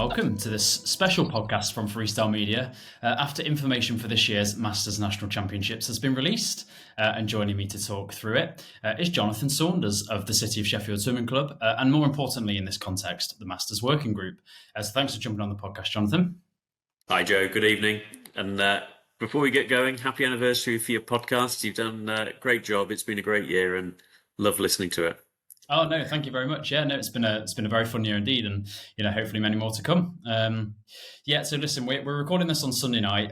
welcome to this special podcast from Freestyle Media. After information for this year's Masters National Championships has been released, and joining me to talk through it is Jonathan Saunders of the City of Sheffield Swimming Club, and more importantly in this context, the Masters Working Group. So thanks for jumping on the podcast, Jonathan. Hi, Joe. Good evening. And before we get going, happy anniversary for your podcast. You've done a great job. It's been a great year and love listening to it. Oh no, thank you very much. Yeah, no, it's been a very fun year indeed, and hopefully many more to come. So listen, we're recording this on Sunday night.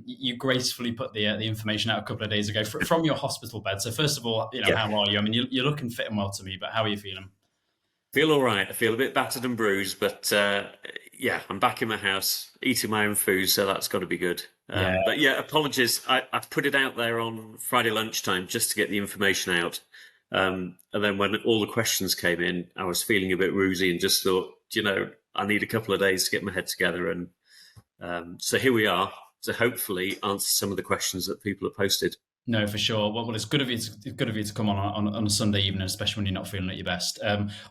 You gracefully put the information out a couple of days ago from your hospital bed. So first of all, How are you? I mean, you're looking fit and well to me, but how are you feeling? Feel all right. I feel a bit battered and bruised, but I'm back in my house eating my own food, so that's got to be good. But apologies. I put it out there on Friday lunchtime just to get the information out. And then when all the questions came in, I was feeling a bit woozy and just thought, I need a couple of days to get my head together. And so here we are to hopefully answer some of the questions that people have posted. No, for sure. Well, it's good of you to come on a Sunday evening, especially when you're not feeling at your best.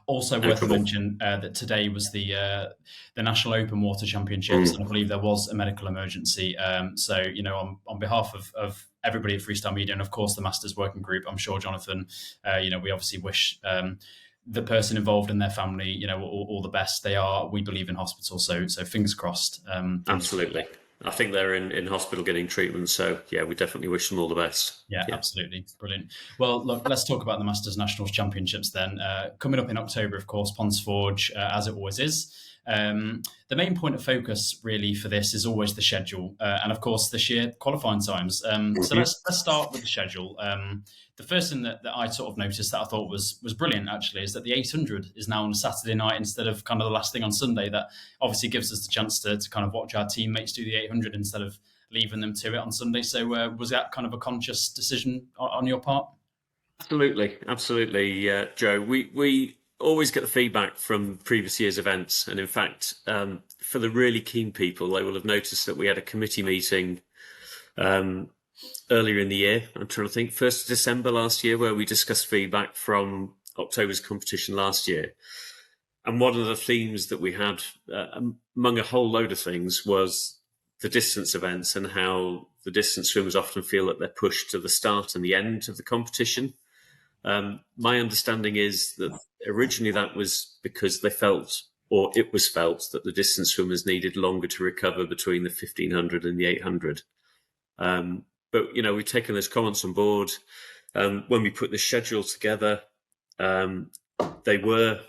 Also worth mentioning that today was the National Open Water Championships, and I believe there was a medical emergency. So on behalf of everybody at Freestyle Media and of course the Masters Working Group, I'm sure Jonathan, we obviously wish the person involved and their family, all the best. We believe in hospital, so fingers crossed. Absolutely. I think they're in hospital getting treatment. So, we definitely wish them all the best. Yeah, absolutely. Brilliant. Well, look, let's talk about the Masters Nationals Championships then. Coming up in October, of course, Ponds Forge, as it always is. The main point of focus really for this is always the schedule and of course the sheer qualifying times. So let's start with the schedule. The first thing that I sort of noticed that I thought was brilliant actually is that the 800 is now on a Saturday night instead of kind of the last thing on Sunday. That obviously gives us the chance to kind of watch our teammates do the 800 instead of leaving them to it on Sunday. So was that kind of a conscious decision on your part? Absolutely, Joe. We always get the feedback from previous year's events, and in fact, for the really keen people, they will have noticed that we had a committee meeting earlier in the year. I'm trying to think, 1st of December last year, where we discussed feedback from October's competition last year. And one of the themes that we had, among a whole load of things, was the distance events and how the distance swimmers often feel that they're pushed to the start and the end of the competition. My understanding is that originally that was because it was felt that the distance swimmers needed longer to recover between the 1500 and the 800. But, we've taken those comments on board. When we put the schedule together, they were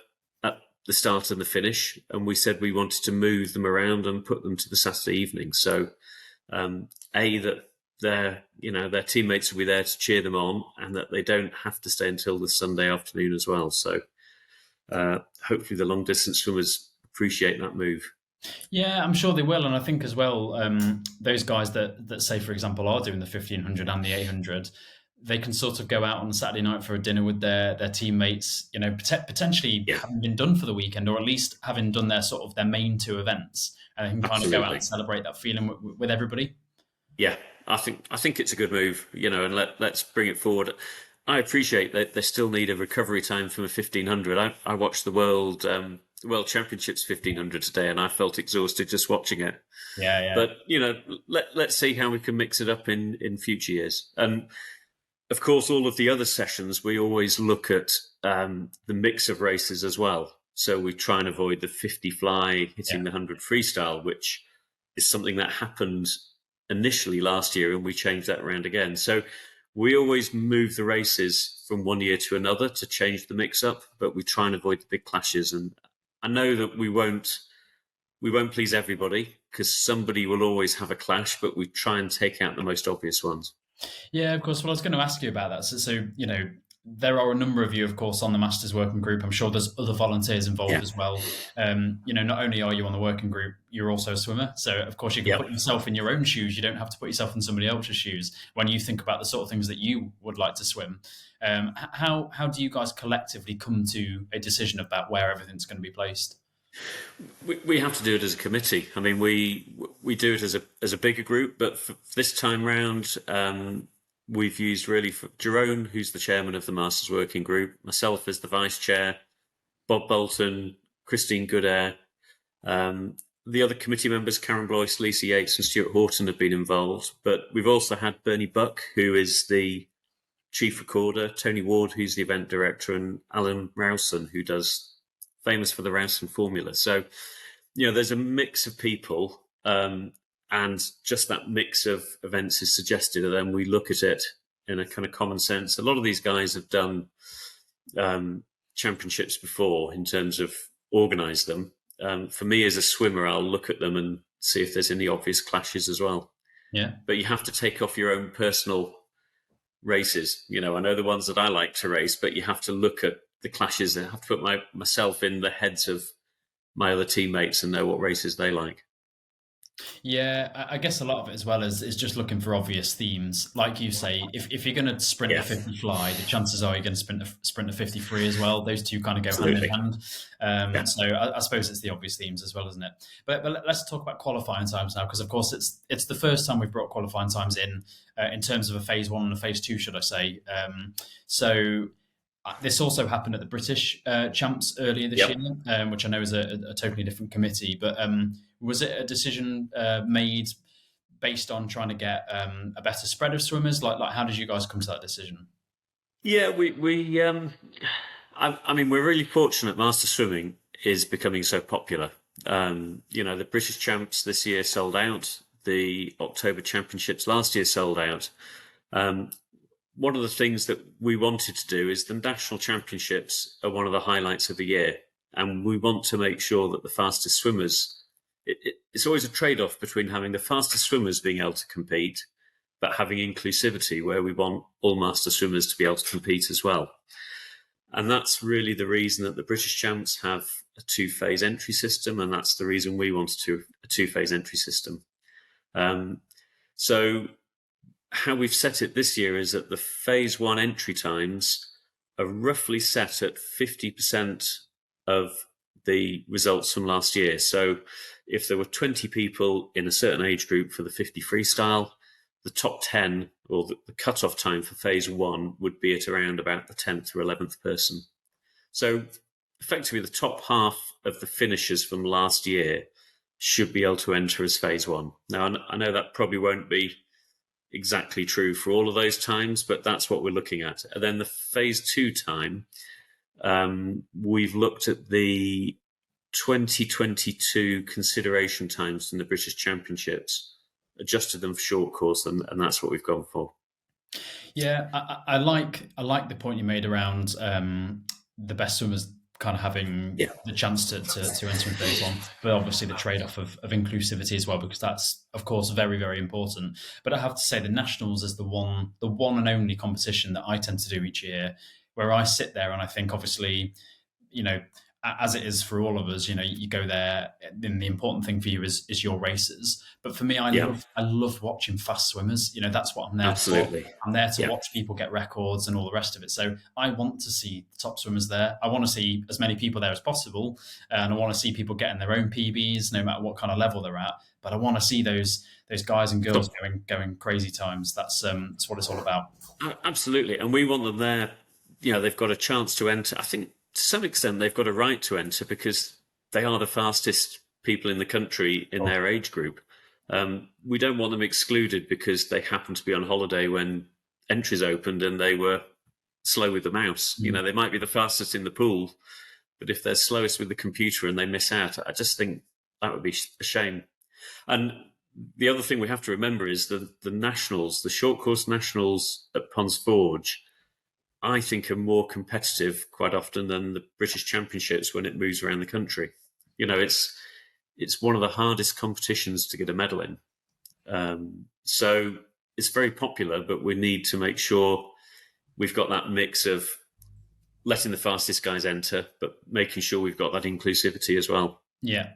at the start and the finish, and we said we wanted to move them around and put them to the Saturday evening. So, that their teammates will be there to cheer them on, and that they don't have to stay until the Sunday afternoon as well. So hopefully the long distance swimmers appreciate that move. Yeah, I'm sure they will. And I think as well, those guys that say, for example, are doing the 1500 and the 800, they can sort of go out on Saturday night for a dinner with their teammates, potentially having been done for the weekend, or at least having done their main two events, and they can kind of go out and celebrate that feeling with everybody. Yeah, I think it's a good move, and let's bring it forward. I appreciate that they still need a recovery time from a 1500. I watched the World Championships 1500 today, and I felt exhausted just watching it. Yeah. But let's see how we can mix it up in future years. And of course, all of the other sessions, we always look at the mix of races as well. So we try and avoid the 50 fly hitting the 100 freestyle, which is something that happened initially last year, and we changed that around again. So we always move the races from one year to another to change the mix up, but we try and avoid the big clashes. And I know that we won't please everybody, because somebody will always have a clash, but we try and take out the most obvious ones. Yeah, of course. Well, I was going to ask you about that. So there are a number of you, of course, on the Masters Working Group. I'm sure there's other volunteers involved as well. Not only are you on the working group, you're also a swimmer. So, of course, you can put yourself in your own shoes. You don't have to put yourself in somebody else's shoes when you think about the sort of things that you would like to swim. How do you guys collectively come to a decision about where everything's going to be placed? We have to do it as a committee. I mean, we do it as a bigger group, but for this time round, we've used really for Jerome, who's the chairman of the Masters Working Group, myself as the vice chair, Bob Bolton, Christine Goodair, the other committee members, Karen Blois, Lisa Yates, and Stuart Horton, have been involved. But we've also had Bernie Buck, who is the chief recorder, Tony Ward, who's the event director, and Alan Rowson, who does famous for the Rowson formula. So, there's a mix of people, and just that mix of events is suggested. And then we look at it in a kind of common sense. A lot of these guys have done championships before in terms of organise them. For me as a swimmer, I'll look at them and see if there's any obvious clashes as well. Yeah. But you have to take off your own personal races. I know the ones that I like to race, but you have to look at the clashes. I have to put myself in the heads of my other teammates and know what races they like. Yeah, I guess a lot of it as well is just looking for obvious themes. Like you say, if you're going to sprint a 50 fly, the chances are you're going to sprint a 53 as well. Those two kind of go Absolutely. hand in hand. So I suppose it's the obvious themes as well, isn't it? But let's talk about qualifying times now, because of course it's the first time we've brought qualifying times in terms of a phase 1 and a phase 2, should I say? So this also happened at the British Champs earlier this year, which I know is a totally different committee. But was it a decision made based on trying to get a better spread of swimmers? Like how did you guys come to that decision? Yeah, I mean, we're really fortunate. Master swimming is becoming so popular. The British Champs this year sold out. The October Championships last year sold out. One of the things that we wanted to do is the national championships are one of the highlights of the year. And we want to make sure that the fastest swimmers, it's always a trade-off between having the fastest swimmers being able to compete, but having inclusivity where we want all master swimmers to be able to compete as well. And that's really the reason that the British Champs have a 2-phase entry system. And that's the reason we wanted a 2-phase entry system. So how we've set it this year is that the phase 1 entry times are roughly set at 50% of the results from last year. So if there were 20 people in a certain age group for the 50 freestyle, the top 10 or the cutoff time for phase 1 would be at around about the 10th or 11th person. So effectively the top half of the finishers from last year should be able to enter as phase 1. Now, I know that probably won't be exactly true for all of those times, but that's what we're looking at. And then the phase 2 time, we've looked at the 2022 consideration times in the British Championships, adjusted them for short course, and that's what we've gone for. Yeah, I like the point you made around the best swimmers kind of having the chance to enter in phase 1, but obviously the trade-off of inclusivity as well, because that's of course very, very important. But I have to say the nationals is the one and only competition that I tend to do each year where I sit there and I think, obviously, as it is for all of us, you go there, then the important thing for you is your races. But for me, I love watching fast swimmers. That's what I'm there Absolutely. for. I'm there to watch people get records and all the rest of it. So I want to see the top swimmers there. I want to see as many people there as possible. And I want to see people getting their own PBs, no matter what kind of level they're at. But I want to see those guys and girls going crazy times. That's what it's all about. Absolutely. And we want them there. They've got a chance to enter. I think to some extent they've got a right to enter because they are the fastest people in the country in their age group. We don't want them excluded because they happen to be on holiday when entries opened and they were slow with the mouse. They might be the fastest in the pool, but if they're slowest with the computer and they miss out, I just think that would be a shame. And the other thing we have to remember is the nationals, the short course nationals at Ponds Forge, I think are more competitive quite often than the British Championships when it moves around the country. It's one of the hardest competitions to get a medal in. So it's very popular, but we need to make sure we've got that mix of letting the fastest guys enter, but making sure we've got that inclusivity as well. Yeah.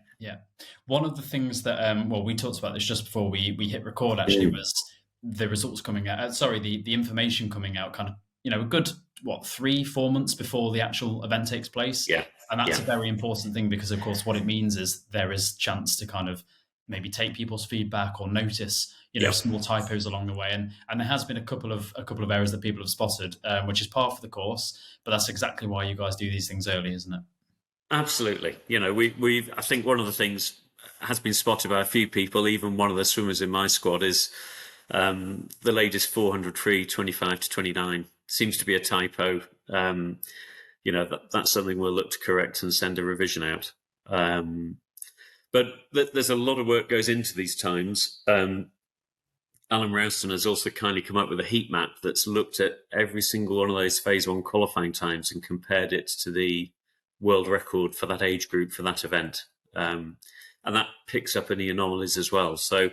One of the things that, we talked about this just before we hit record, actually, was the results coming out. The information coming out kind of, a good 3-4 months before the actual event takes place. And that's a very important thing because, of course, what it means is there is chance to kind of maybe take people's feedback or notice small typos along the way, and there has been a couple of errors that people have spotted, which is par for the course, but that's exactly why you guys do these things early, isn't it? Absolutely. I think one of the things has been spotted by a few people. Even one of the swimmers in my squad is the ladies 400 free 25 to 29. Seems to be a typo. That's something we'll look to correct and send a revision out. But there's a lot of work goes into these times. Alan Rowston has also kindly come up with a heat map that's looked at every single one of those phase one qualifying times and compared it to the world record for that age group for that event. And that picks up any anomalies as well. So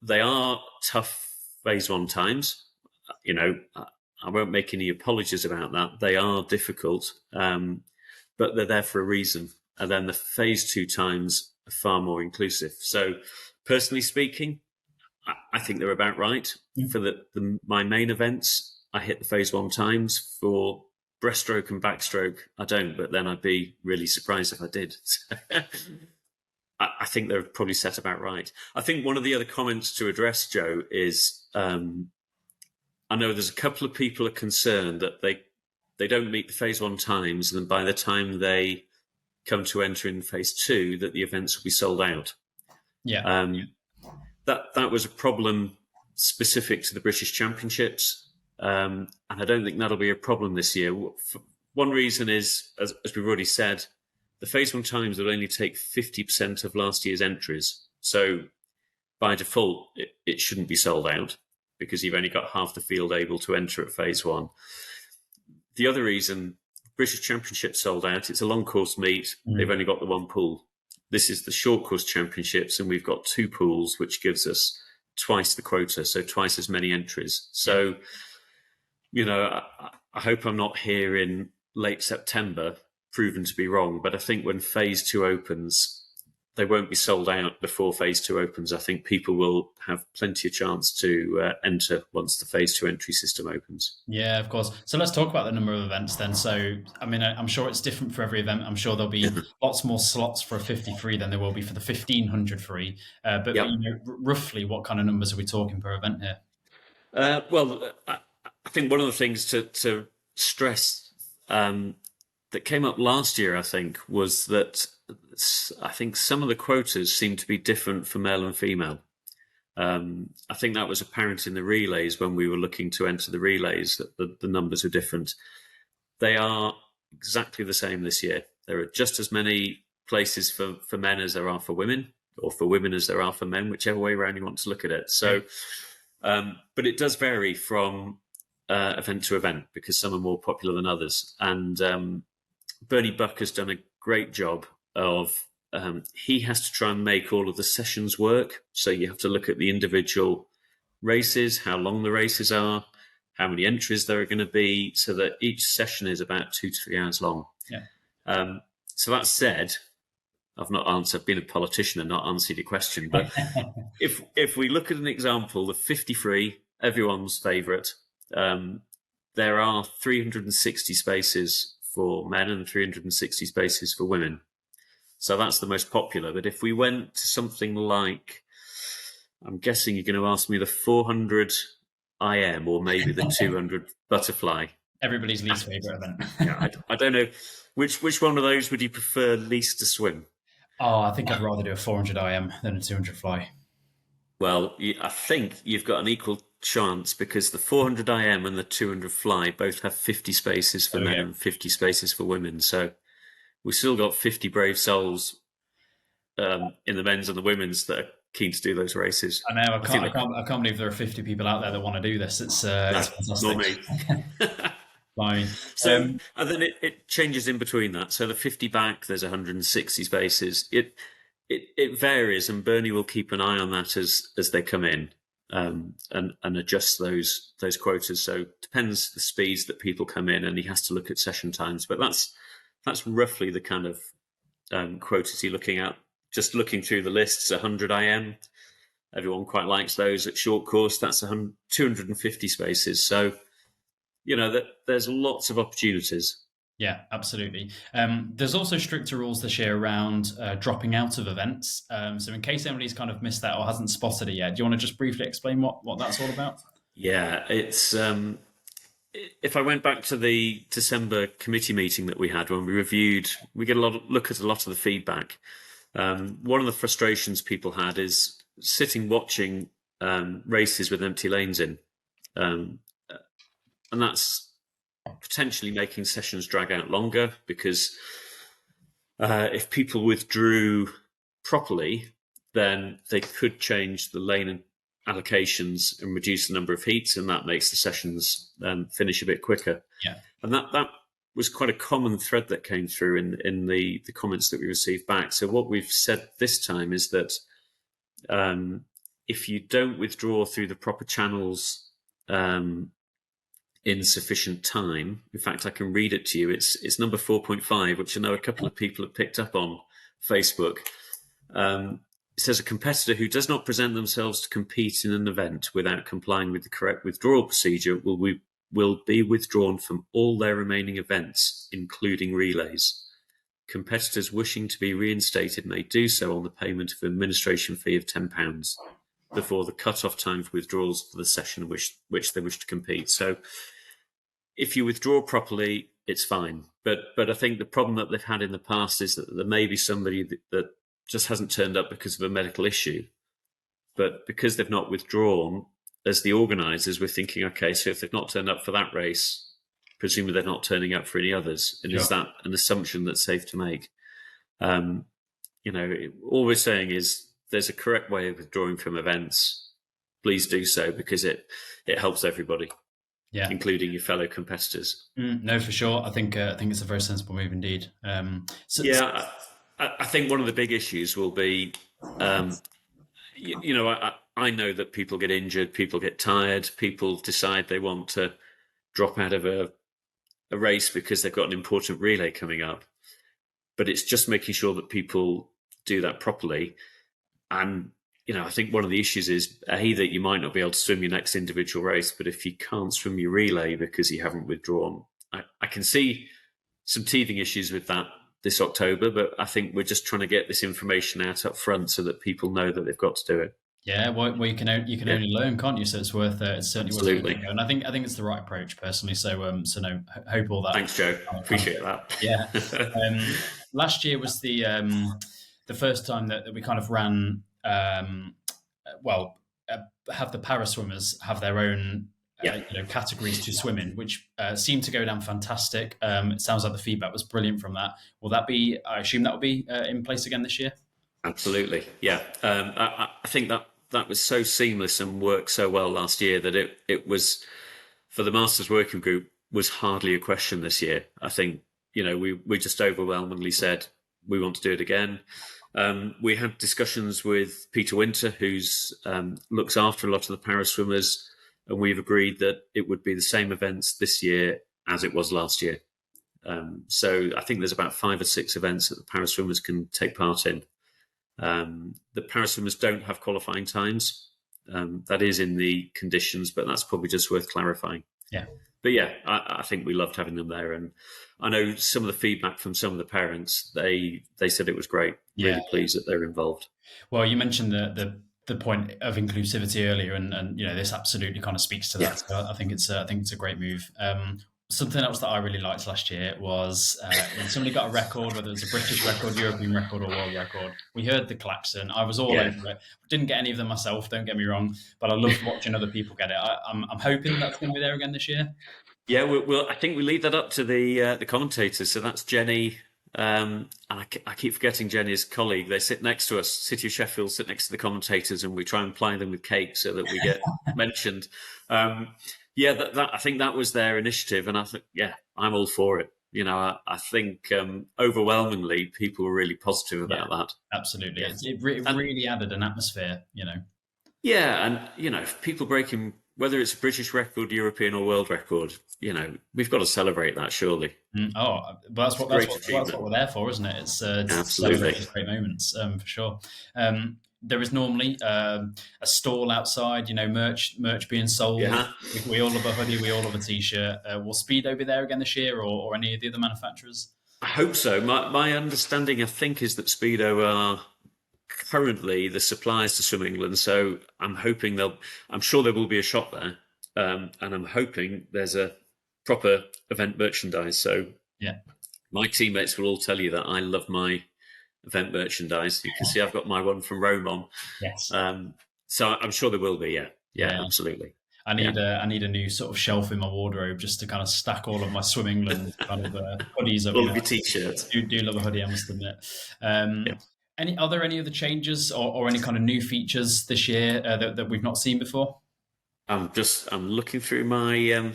they are tough phase one times. I won't make any apologies about that. They are difficult, but they're there for a reason. And then the phase two times are far more inclusive. So personally speaking, I think they're about right. For my main events, I hit the phase one times. For breaststroke and backstroke, I don't, but then I'd be really surprised if I did. I think they're probably set about right. I think one of the other comments to address, Joe, is I know there's a couple of people are concerned that they don't meet the phase one times, and then by the time they come to enter in phase two, that the events will be sold out. Yeah. That was a problem specific to the British Championships, and I don't think that'll be a problem this year. One reason is, as we've already said, the phase one times will only take 50% of last year's entries. So by default, it shouldn't be sold out because you've only got half the field able to enter at phase one. The other reason, British Championships sold out, it's a long course meet. They've only got the one pool. This is the short course championships, and we've got two pools, which gives us twice the quota, so twice as many entries. So, I hope I'm not here in late September proven to be wrong, but I think when phase two opens, they won't be sold out before phase two opens. I think people will have plenty of chance to enter once the phase two entry system opens. Yeah, of course. So let's talk about the number of events then. So, I mean, I'm sure it's different for every event. I'm sure there'll be lots more slots for a 50 free than there will be for the 1500 free. But roughly, what kind of numbers are we talking per event here? I think one of the things to stress that came up last year, I think, was that I think some of the quotas seem to be different for male and female. I think that was apparent in the relays when we were looking to enter the relays, that the numbers are different. They are exactly the same this year. There are just as many places for men as there are for women, or for women as there are for men, whichever way around you want to look at it. So, but it does vary from event to event because some are more popular than others. And Bernie Buck has done a great job of he has to try and make all of the sessions work. So you have to look at the individual races, how long the races are, how many entries there are going to be, so that each session is about 2 to 3 hours long. Yeah. So that said, I've been a politician and not answered your question, but if we look at an example, the 50 free, everyone's favourite, there are 360 spaces for men and 360 spaces for women. So that's the most popular. But if we went to something like, I'm guessing you're going to ask me the 400 IM or maybe the 200 butterfly. Everybody's least favourite event. Yeah, I don't know. Which one of those would you prefer least to swim? Oh, I think I'd rather do a 400 IM than a 200 fly. Well, I think you've got an equal chance because the 400 IM and the 200 fly both have 50 spaces for men and 50 spaces for women. So we've still got 50 brave souls in the men's and the women's that are keen to do those races. I know. I can't believe there are 50 people out there that want to do this. It's fantastic. Not me. Fine. So, and then it changes in between that. So the 50 back, there's 160 spaces. It varies, and Bernie will keep an eye on that as they come in and adjust those quotas. So it depends the speeds that people come in, and he has to look at session times. But that's roughly the kind of quotas you're looking at. Just looking through the lists, 100 IM. Everyone quite likes those. At short course, that's 250 spaces. So, there's lots of opportunities. Yeah, absolutely. There's also stricter rules this year around dropping out of events. So in case anybody's kind of missed that or hasn't spotted it yet, do you want to just briefly explain what that's all about? Yeah, it's if I went back to the December committee meeting that we had when we get look at a lot of the feedback. One of the frustrations people had is sitting watching races with empty lanes in, and that's potentially making sessions drag out longer, because if people withdrew properly, then they could change the lane allocations and reduce the number of heats, and that makes the sessions finish a bit quicker. Yeah. And that was quite a common thread that came through in the comments that we received back. So what we've said this time is that if you don't withdraw through the proper channels in sufficient time, in fact, I can read it to you. It's number 4.5, which I know a couple of people have picked up on Facebook. It says, a competitor who does not present themselves to compete in an event without complying with the correct withdrawal procedure will be withdrawn from all their remaining events, including relays. Competitors wishing to be reinstated may do so on the payment of an administration fee of £10 before the cut-off time for withdrawals for the session which they wish to compete. So if you withdraw properly, it's fine. But I think the problem that they've had in the past is that there may be somebody that just hasn't turned up because of a medical issue. But because they've not withdrawn, as the organisers, we're thinking, okay, so if they've not turned up for that race, presumably they're not turning up for any others. And is that an assumption that's safe to make? All we're saying is there's a correct way of withdrawing from events. Please do so, because it helps everybody, including your fellow competitors. No, for sure. I think it's a very sensible move indeed. I think one of the big issues will be, I know that people get injured, people get tired, people decide they want to drop out of a race because they've got an important relay coming up. But it's just making sure that people do that properly. And, I think one of the issues is, that you might not be able to swim your next individual race, but if you can't swim your relay because you haven't withdrawn, I can see some teething issues with that this October, but I think we're just trying to get this information out up front so that people know that they've got to do it. Yeah, well, you can only learn, can't you? So it's worth it's certainly Absolutely. worth it. And I think it's the right approach personally. So no, hope all that. Thanks, Joe. Appreciate that. Yeah. Last year was the first time that we kind of ran. Have the para swimmers have their own categories to swim in, which seemed to go down fantastic. It sounds like the feedback was brilliant from that. Will that be? I assume that will be in place again this year. Absolutely, yeah. I think that was so seamless and worked so well last year that it was, for the Masters Working Group, was hardly a question this year. I think we just overwhelmingly said we want to do it again. We had discussions with Peter Winter, who's looks after a lot of the para swimmers, and we've agreed that it would be the same events this year as it was last year. So I think there's about 5 or 6 events that the para swimmers can take part in. The para swimmers don't have qualifying times. That is in the conditions, but that's probably just worth clarifying. Yeah. But yeah, I think we loved having them there, and I know some of the feedback from some of the parents. They said it was great. Really pleased that they're involved. Well, you mentioned the point of inclusivity earlier, and this absolutely kind of speaks to that. Yeah. So I think it's a great move. Something else that I really liked last year was when somebody got a record, whether it was a British record, European record, or world record. We heard the klaxon. I was all over it. Didn't get any of them myself, don't get me wrong, but I loved watching other people get it. I'm hoping that's going to be there again this year. Yeah, I think we leave that up to the commentators. So that's Jenny. And I keep forgetting Jenny's colleague. They sit next to us. City of Sheffield sit next to the commentators, and we try and ply them with cake so that we get mentioned. I think that was their initiative, and I think, I'm all for it. I think overwhelmingly people were really positive about that. Absolutely, it really added an atmosphere. Yeah, and people breaking, whether it's a British record, European, or world record, we've got to celebrate that, surely. But that's what we're there for, isn't it? It's to celebrate these great moments, for sure. There is normally a stall outside, merch being sold. Yeah. We all love a hoodie, we all love a T-shirt. Will Speedo be there again this year, or any of the other manufacturers? I hope so. My understanding, I think, is that Speedo are currently the suppliers to Swim England, so I'm sure there will be a shop there, and I'm hoping there's a proper event merchandise. So my teammates will all tell you that I love my event merchandise. You can see I've got my one from Rome on. Yes. So I'm sure there will be. Yeah, absolutely. I need a new sort of shelf in my wardrobe just to kind of stack all of my Swim England kind of hoodies up. All of your t-shirts. Do love a hoodie, I must admit. Are there any other changes or any kind of new features this year that we've not seen before? I'm looking through my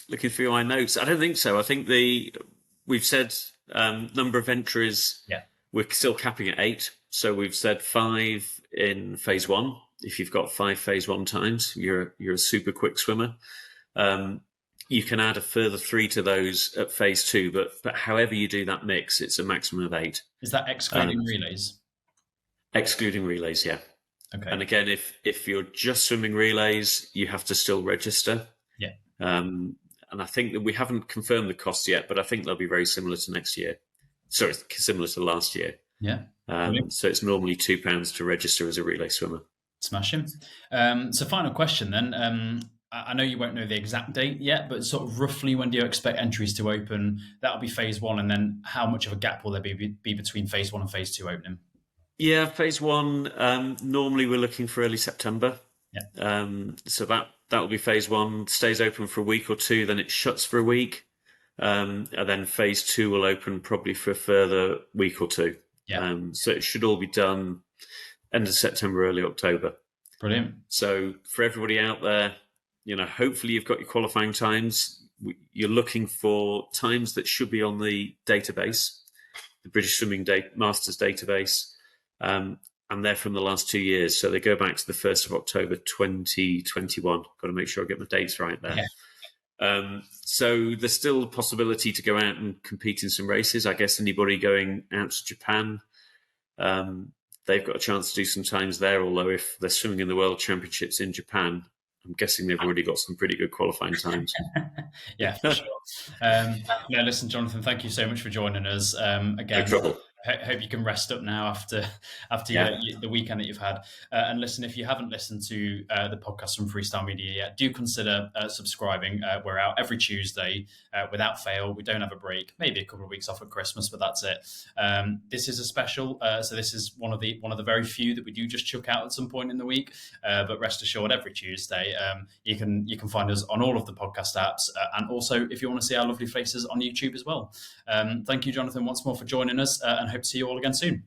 notes. I don't think so. I think we've said number of entries. Yeah. We're still capping at 8. So we've said 5 in phase 1. If you've got 5 phase 1 times, you're a super quick swimmer. You can add a further 3 to those at phase 2, but however you do that mix, it's a maximum of 8. Is that excluding relays? Excluding relays, yeah. Okay. And again, if you're just swimming relays, you have to still register. Yeah. And I think that we haven't confirmed the costs yet, but I think they'll be very similar to next year. Sorry, similar to last year. Yeah. So it's normally £2 to register as a relay swimmer. Smashing. So final question then. I know you won't know the exact date yet, but sort of roughly when do you expect entries to open? That'll be phase 1. And then how much of a gap will there be between phase 1 and phase 2 opening? Yeah, phase 1, normally we're looking for early September. Yeah. So that will be phase 1, stays open for a week or 2, then it shuts for a week. And then phase 2 will open probably for a further week or 2. Yeah. So it should all be done end of September, early October. Brilliant. So for everybody out there, hopefully you've got your qualifying times. You're looking for times that should be on the database, the British Swimming Masters database. And they're from the last 2 years. So they go back to the 1st of October, 2021. Got to make sure I get my dates right there. Yeah. So there's still a possibility to go out and compete in some races. I guess anybody going out to Japan, they've got a chance to do some times there. Although if they're swimming in the World Championships in Japan, I'm guessing they've already got some pretty good qualifying times. Yeah, for sure. No, listen, Jonathan, thank you so much for joining us. Again, no trouble. Hope you can rest up now after the weekend that you've had. And listen, if you haven't listened to the podcast from Freestyle Media yet, do consider subscribing. We're out every Tuesday without fail. We don't have a break, maybe a couple of weeks off at Christmas, but that's it. This is a special, so this is one of the very few that we do just chuck out at some point in the week. But rest assured, every Tuesday you can find us on all of the podcast apps, and also if you want to see our lovely faces on YouTube as well. Thank you, Jonathan, once more for joining us, and hope to see you all again soon.